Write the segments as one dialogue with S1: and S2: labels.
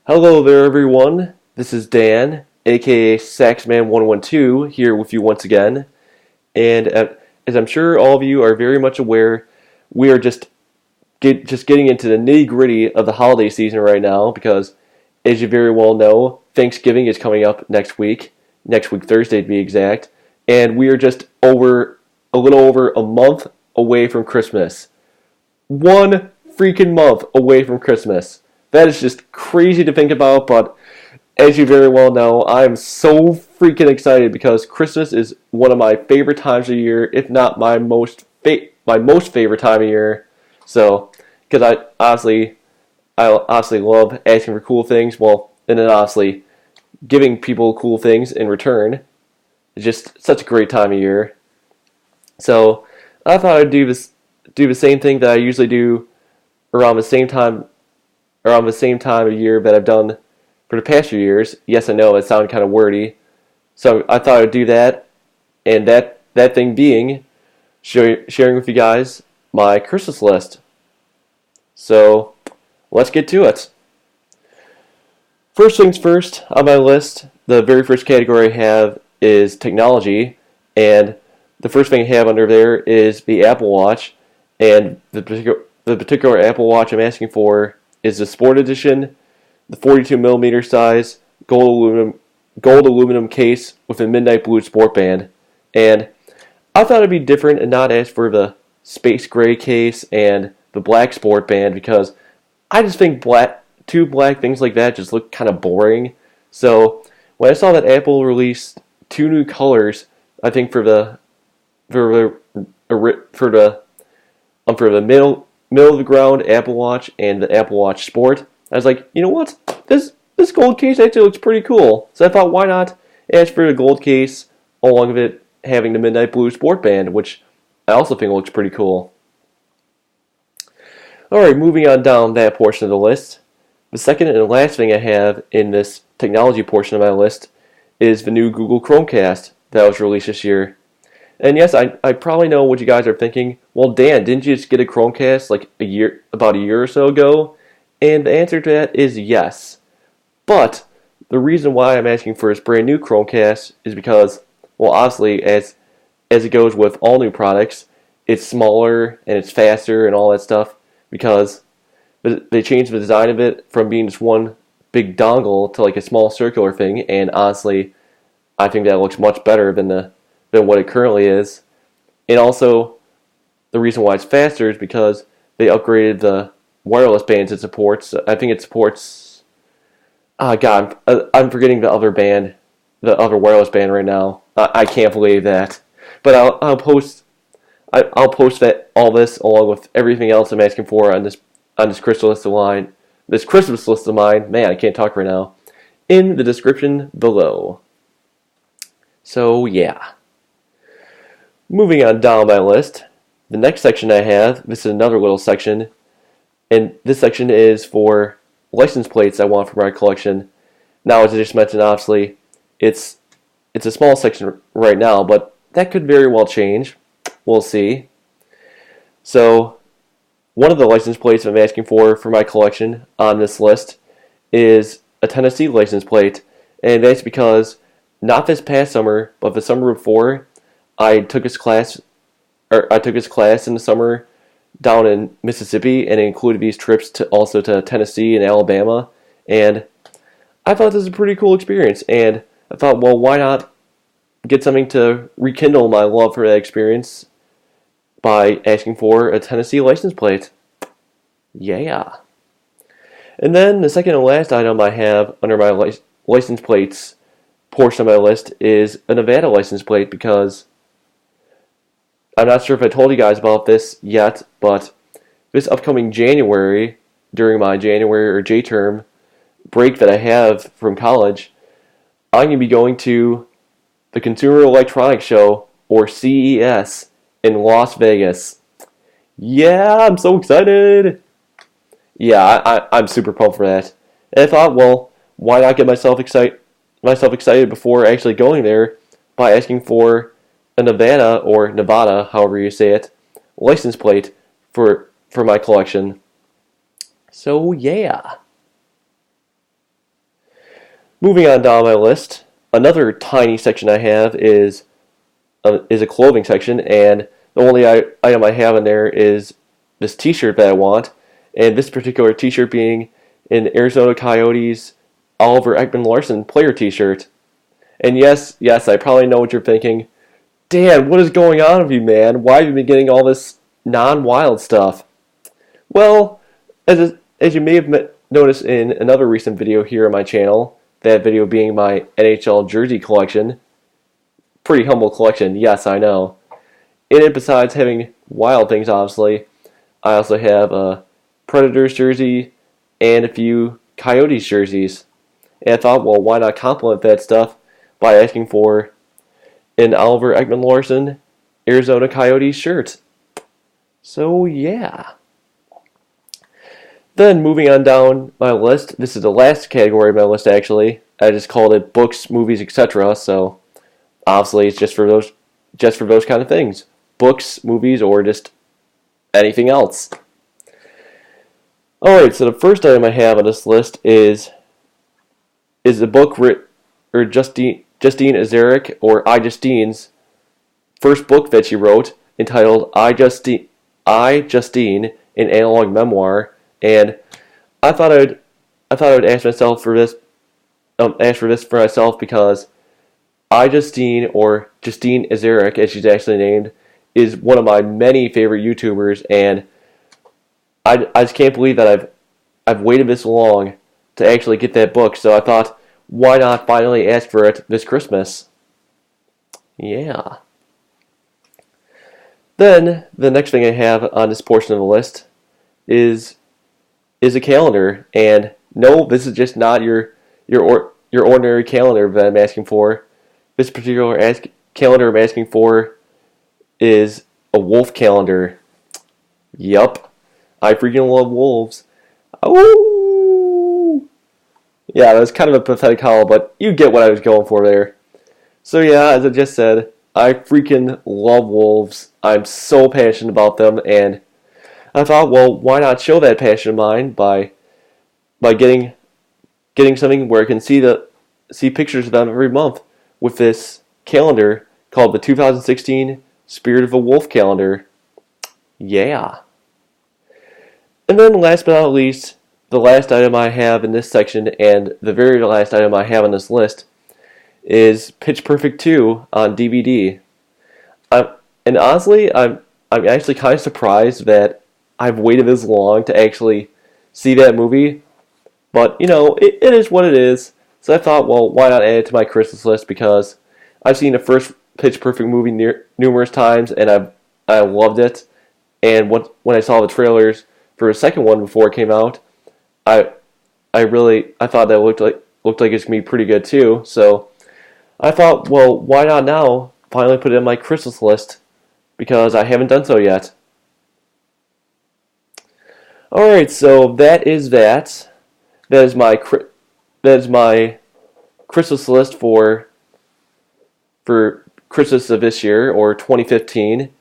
S1: Hello there, everyone. This is Dan, aka Saxman112, here with you once again. And as I'm sure all of you are very much aware, we are just getting into the nitty-gritty of the holiday season right now because, as you very well know, Thanksgiving is coming up next week Thursday to be exact, and we are just a little over a month away from Christmas. One freaking month away from Christmas. That is just crazy to think about, but as you very well know, I'm so freaking excited because Christmas is one of my favorite times of year, if not my most favorite time of year. So, because I honestly love asking for cool things, well, and then honestly giving people cool things in return. It's just such a great time of year. So, I thought I'd do the same thing that I usually do around the same time of year that I've done for the past few years. Yes, I know it sounded kind of wordy. So I thought I'd do that, and that thing being sharing with you guys my Christmas list. So let's get to it. First things first on my list, the very first category I have is technology, and the first thing I have under there is the Apple Watch, and the particular Apple Watch I'm asking for is the Sport Edition, the 42mm size, gold aluminum case with a midnight blue sport band. And I thought it'd be different and not ask for the space gray case and the black sport band because I just think two black things like that just look kind of boring. So when I saw that Apple released two new colors, I think for the middle of the ground Apple Watch and the Apple Watch Sport, I was like, you know what? This gold case actually looks pretty cool. So I thought, why not ask for the gold case along with it having the midnight blue sport band, which I also think looks pretty cool. Alright, moving on down that portion of the list. The second and last thing I have in this technology portion of my list is the new Google Chromecast that was released this year. And yes, I probably know what you guys are thinking. Well, Dan, didn't you just get a Chromecast about a year or so ago? And the answer to that is yes. But the reason why I'm asking for this brand new Chromecast is because, well, obviously, as it goes with all new products, it's smaller and it's faster and all that stuff because they changed the design of it from being just one big dongle to like a small circular thing. And honestly, I think that looks much better than what it currently is. And also, the reason why it's faster is because they upgraded the wireless bands it supports. I think it supports... God, I'm forgetting the other wireless band right now. I can't believe that. But I'll post all this along with everything else I'm asking for on this Christmas list of mine. Man, I can't talk right now. In the description below. So yeah. Moving on down my list, the next section I have, this is another little section, and this section is for license plates I want for my collection. Now, as I just mentioned, obviously, it's a small section right now, but that could very well change. We'll see. So, one of the license plates I'm asking for my collection on this list is a Tennessee license plate, and that's because not this past summer, but the summer before, I took his class in the summer down in Mississippi, and it included these trips also to Tennessee and Alabama, and I thought this was a pretty cool experience, and I thought, well, why not get something to rekindle my love for that experience by asking for a Tennessee license plate. Yeah. And then the second and last item I have under my license plates portion of my list is a Nevada license plate because I'm not sure if I told you guys about this yet, but this upcoming January, during my January or J-term break that I have from college, I'm going to be going to the Consumer Electronics Show, or CES, in Las Vegas. Yeah, I'm so excited! Yeah, I'm super pumped for that. And I thought, well, why not get myself excited before actually going there by asking for a Nevada, however you say it, license plate for my collection. So yeah. Moving on down my list, another tiny section I have is a clothing section, and the only item I have in there is this T-shirt that I want, and this particular T-shirt being an Arizona Coyotes Oliver Ekman-Larsson player T-shirt. And yes, I probably know what you're thinking. Dan, what is going on with you, man? Why have you been getting all this non-wild stuff? Well, as you may have noticed in another recent video here on my channel, that video being my NHL jersey collection, pretty humble collection, yes, I know. In it, besides having wild things, obviously, I also have a Predators jersey and a few Coyotes jerseys. And I thought, well, why not complement that stuff by asking for an Oliver Ekman-Larsson Arizona Coyotes shirt. So, yeah. Then, moving on down my list, this is the last category of my list, actually. I just called it books, movies, etc., so obviously it's just for those kind of things. Books, movies, or just anything else. Alright, so the first item I have on this list is the book Justine Azaric, or Justine's first book that she wrote, entitled I, Justine, an Analog Memoir, and I thought I would ask myself for this, for myself, because Justine, or Justine Azaric, as she's actually named, is one of my many favorite YouTubers, and I just can't believe that I've waited this long to actually get that book. So I thought, why not finally ask for it this Christmas? Yeah. Then the next thing I have on this portion of the list is a calendar, and no, this is just not your ordinary calendar that I'm asking for. This particular calendar I'm asking for is a wolf calendar. Yup. I freaking love wolves. Oh! Yeah, that was kind of a pathetic howl, but you get what I was going for there. So yeah, as I just said, I freaking love wolves. I'm so passionate about them, and I thought, well, why not show that passion of mine by getting something where I can see pictures of them every month with this calendar called the 2016 Spirit of a Wolf calendar. Yeah. And then last but not least, the last item I have in this section, and the very last item I have on this list, is Pitch Perfect 2 on DVD. And honestly, I'm actually kind of surprised that I've waited this long to actually see that movie. But, you know, it is what it is. So I thought, well, why not add it to my Christmas list, because I've seen the first Pitch Perfect movie numerous times, and I loved it. And when I saw the trailers for a second one before it came out, I thought that looked like it's gonna be pretty good too. So I thought, well, why not now finally put it in my Christmas list, because I haven't done so yet. All right, so that is that. That is my Christmas list for Christmas of this year, or 2015.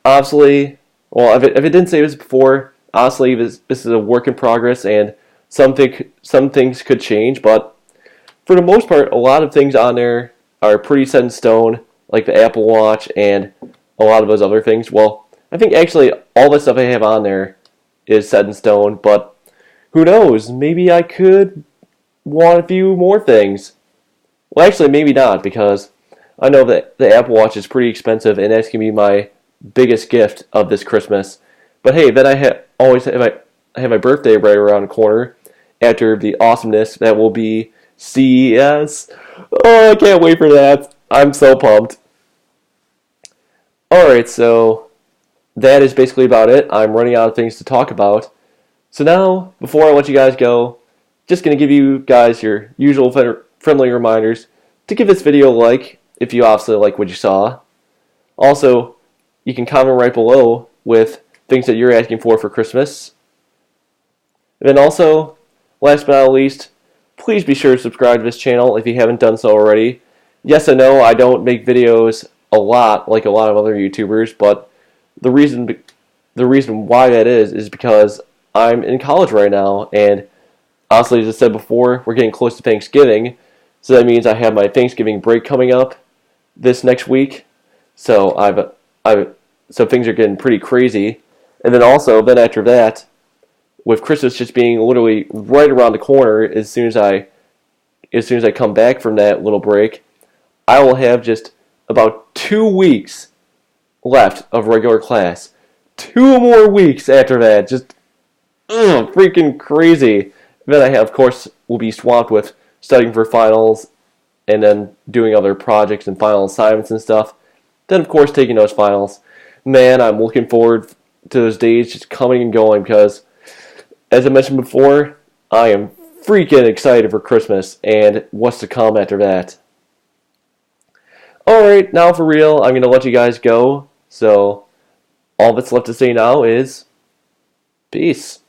S1: Obviously, well, if it didn't say this before, honestly, this is a work in progress, and some things could change, but for the most part, a lot of things on there are pretty set in stone, like the Apple Watch and a lot of those other things. Well, I think actually all the stuff I have on there is set in stone, but who knows? Maybe I could want a few more things. Well, actually, maybe not, because I know that the Apple Watch is pretty expensive, and that's going to be my biggest gift of this Christmas. But hey, then I always have my birthday right around the corner after the awesomeness that will be CES. Oh, I can't wait for that. I'm so pumped. Alright, so that is basically about it. I'm running out of things to talk about. So now, before I let you guys go, just going to give you guys your usual friendly reminders to give this video a like if you obviously like what you saw. Also, you can comment right below with things that you're asking for Christmas. And then also, last but not least, please be sure to subscribe to this channel if you haven't done so already. Yes, I know I don't make videos a lot like a lot of other YouTubers, but the reason why that is because I'm in college right now, and Honestly, as I said before, we're getting close to Thanksgiving, so that means I have my Thanksgiving break coming up this next week. So so things are getting pretty crazy. And then after that, with Christmas just being literally right around the corner, as soon as I come back from that little break, I will have just about 2 weeks left of regular class. 2 more weeks after that, just freaking crazy. Then I have, of course, will be swamped with studying for finals and then doing other projects and final assignments and stuff. Then, of course, taking those finals. Man, I'm looking forward to those days just coming and going because, as I mentioned before, I am freaking excited for Christmas and what's to come after that. Alright, now for real, I'm going to let you guys go. So, all that's left to say now is peace.